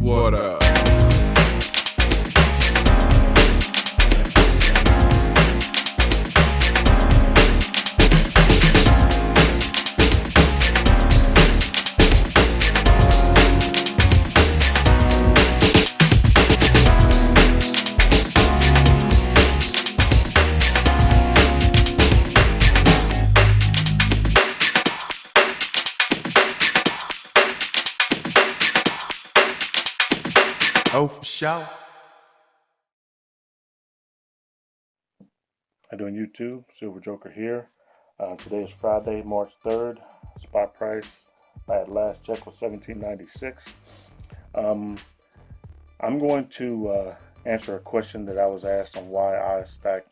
What up? Oh, for sure. How you doing, YouTube? Silver Joker here. Today is Friday, March 3rd. Spot price at last check was $17.96. I'm going to answer a question that I was asked on why I stack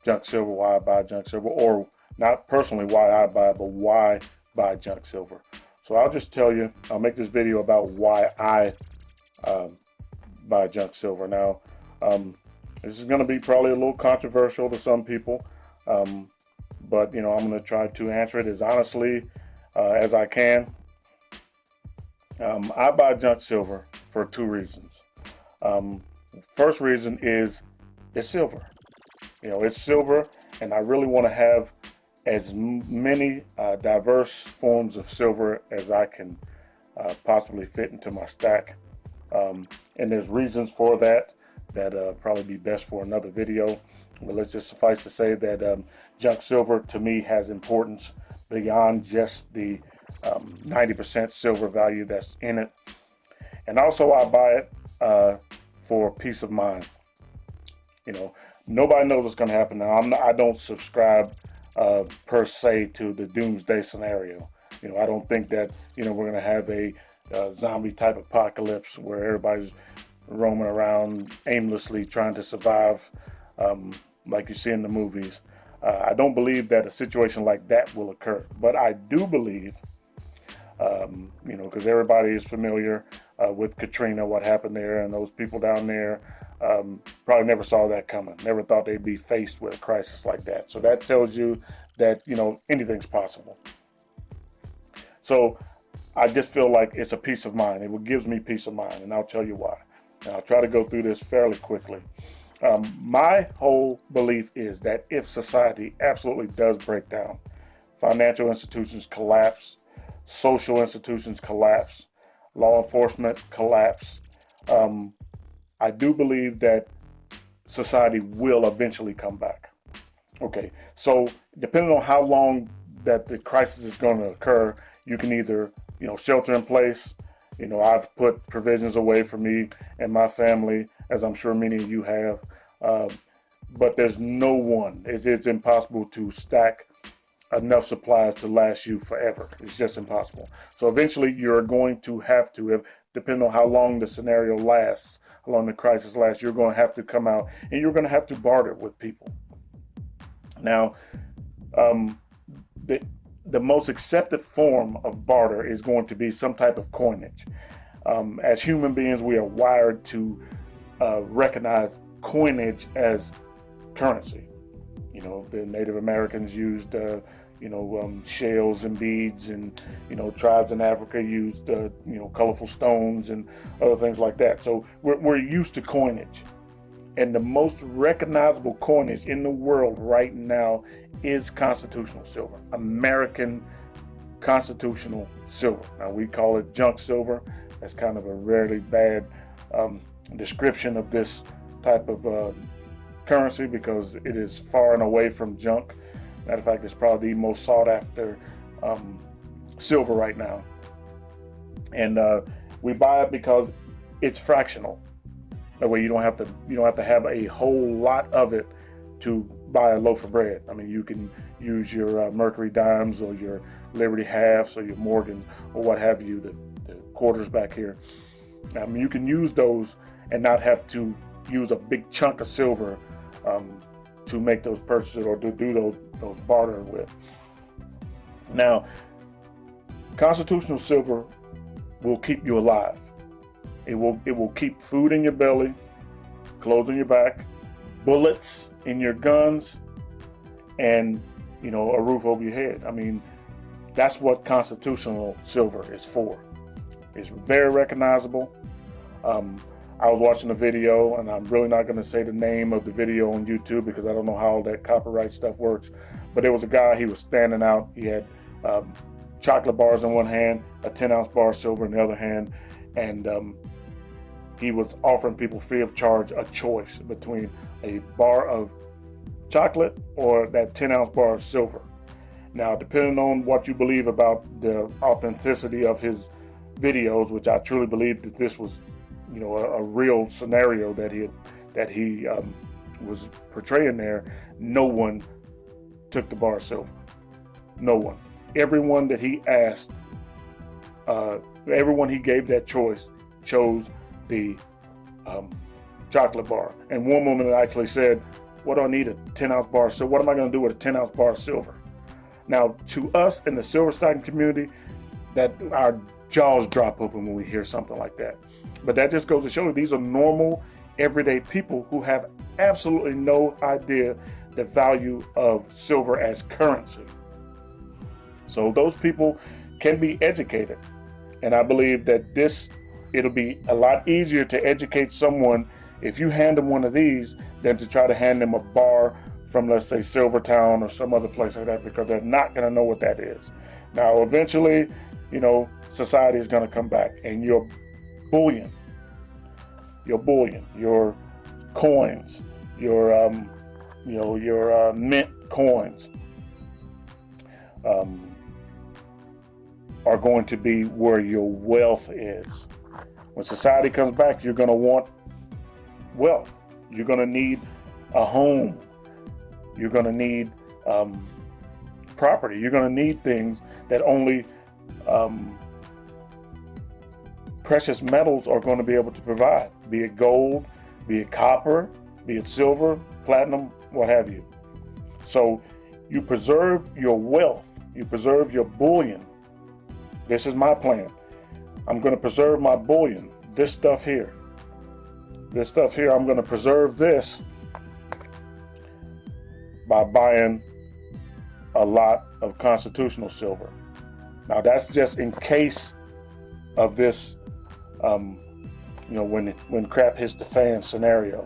junk silver, why I buy junk silver, or not personally why I buy, but why buy junk silver. So I'll just tell you, I'll make this video about why I buy junk silver. Now, this is going to be probably a little controversial to some people, but I'm going to try to answer it as honestly as I can. I buy junk silver for two reasons. First reason is it's silver. It's silver, and I really want to have as many diverse forms of silver as I can possibly fit into my stack. And there's reasons for that probably be best for another video. But let's just suffice to say that junk silver to me has importance beyond just the 90% silver value that's in it. And also I buy it for peace of mind. Nobody knows what's going to happen now. I don't subscribe per se to the doomsday scenario. I don't think that we're going to have a zombie type apocalypse where everybody's roaming around aimlessly trying to survive like you see in the movies. I don't believe that a situation like that will occur, but I do believe, because everybody is familiar with Katrina, what happened there, and those people down there probably never saw that coming, never thought they'd be faced with a crisis like that. So that tells you that anything's possible. So I just feel like it's a peace of mind. It gives me peace of mind, and I'll tell you why. And I'll try to go through this fairly quickly. My whole belief is that if society absolutely does break down, financial institutions collapse, social institutions collapse, law enforcement collapse, I do believe that society will eventually come back. Okay, so depending on how long that the crisis is going to occur, you can either shelter in place. I've put provisions away for me and my family, as I'm sure many of you have. But there's no one. It's impossible to stack enough supplies to last you forever. It's just impossible. So eventually you're going to have to, depending on how long the scenario lasts, how long the crisis lasts, you're going to have to come out and you're going to have to barter with people. Now, the most accepted form of barter is going to be some type of coinage. As human beings, we are wired to recognize coinage as currency. The Native Americans used, shells and beads, and tribes in Africa used, colorful stones and other things like that. So we're used to coinage. And the most recognizable coinage in the world right now is constitutional silver, American constitutional silver. Now we call it junk silver. That's kind of a really bad description of this type of currency because it is far and away from junk. Matter of fact, it's probably the most sought after silver right now. And we buy it because it's fractional. That way you don't have to have a whole lot of it to buy a loaf of bread. I mean, you can use your Mercury dimes or your Liberty halves or your Morgans or what have you, the quarters back here. You can use those and not have to use a big chunk of silver to make those purchases or to do those barter with. Now, constitutional silver will keep you alive. It will keep food in your belly, clothes on your back, bullets in your guns, and a roof over your head. I mean, that's what constitutional silver is for. It's very recognizable. I was watching a video, and I'm really not going to say the name of the video on YouTube because I don't know how that copyright stuff works. But there was a guy, he was standing out. He had chocolate bars in one hand, a 10-ounce bar of silver in the other hand, and he was offering people free of charge a choice between a bar of chocolate or that 10-ounce bar of silver. Now, depending on what you believe about the authenticity of his videos, which I truly believe that this was, a real scenario that he was portraying there, no one took the bar of silver. No one. Everyone that he asked, everyone he gave that choice, chose the chocolate bar. And one woman actually said, "What do I need a 10-ounce bar of silver? What am I going to do with a 10-ounce bar of silver?" Now, to us in the silver stocking community, that our jaws drop open when we hear something like that. But that just goes to show you these are normal, everyday people who have absolutely no idea the value of silver as currency. So those people can be educated. And I believe that it'll be a lot easier to educate someone if you hand them one of these than to try to hand them a bar from, let's say, Silvertown or some other place like that, because they're not going to know what that is. Now, eventually, society is going to come back, and your bullion, your coins, your mint coins are going to be where your wealth is. When society comes back, you're going to want wealth. You're going to need a home. You're going to need property. You're going to need things that only precious metals are going to be able to provide, be it gold, be it copper, be it silver, platinum, what have you. So you preserve your wealth, you preserve your bullion. This is my plan. I'm going to preserve my bullion, this stuff here. This stuff here, I'm going to preserve this by buying a lot of constitutional silver. Now that's just in case of this, when crap hits the fan scenario.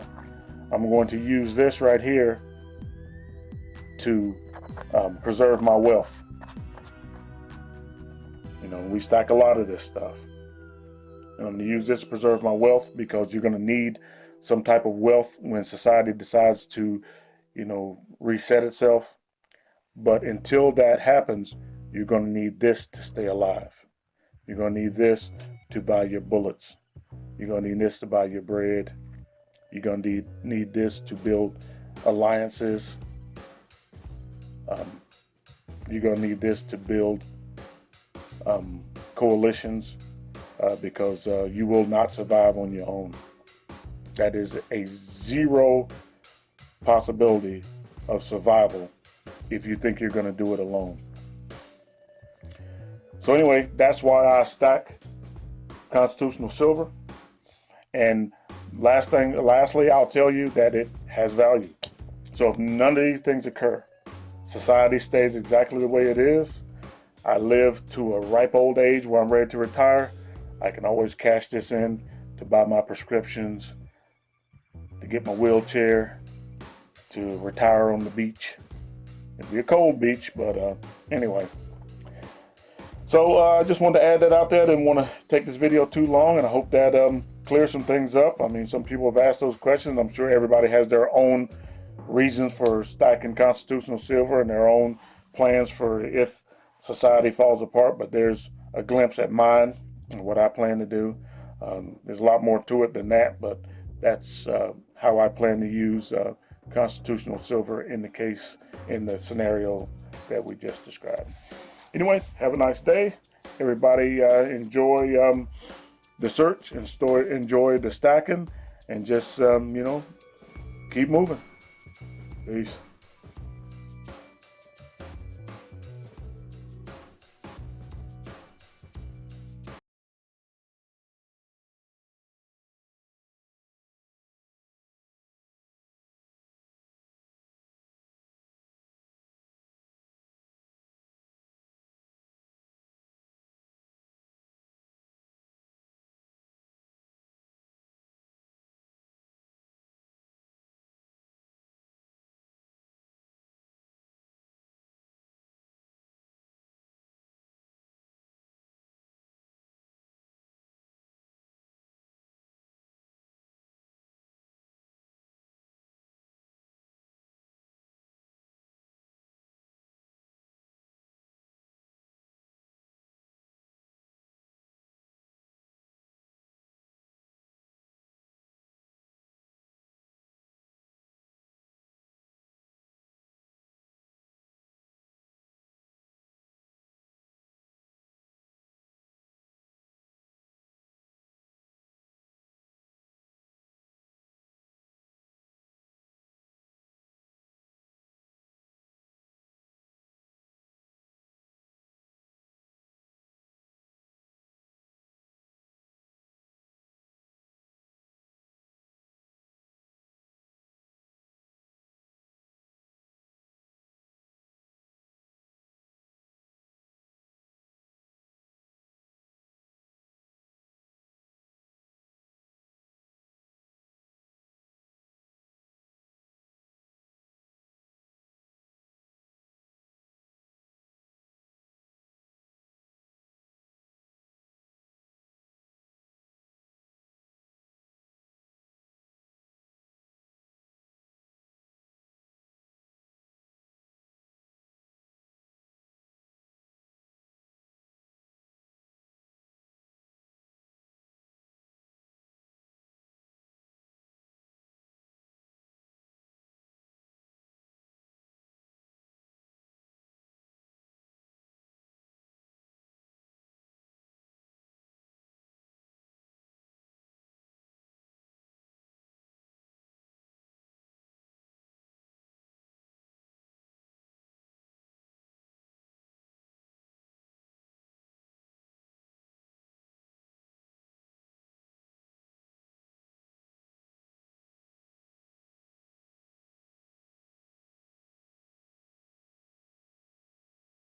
I'm going to use this right here to preserve my wealth. We stack a lot of this stuff. And I'm going to use this to preserve my wealth because you're going to need some type of wealth when society decides to, reset itself. But until that happens, you're going to need this to stay alive. You're going to need this to buy your bullets. You're going to need this to buy your bread. You're going to need this to build alliances. You're going to need this to build coalitions because you will not survive on your own. That is a zero possibility of survival if you think you're going to do it alone. So anyway, that's why I stack constitutional silver. And lastly, I'll tell you that it has value. So if none of these things occur, society stays exactly the way it is, I live to a ripe old age where I'm ready to retire, I can always cash this in to buy my prescriptions, to get my wheelchair, to retire on the beach. It'll be a cold beach, but anyway. So I just wanted to add that out there. Didn't want to take this video too long, and I hope that clears some things up. I mean, some people have asked those questions. I'm sure everybody has their own reasons for stacking constitutional silver and their own plans for if society falls apart, but there's a glimpse at mine and what I plan to do. There's a lot more to it than that, but that's how I plan to use constitutional silver in the scenario that we just described. Anyway, have a nice day. Everybody enjoy the search and enjoy the stacking, and just, keep moving. Peace.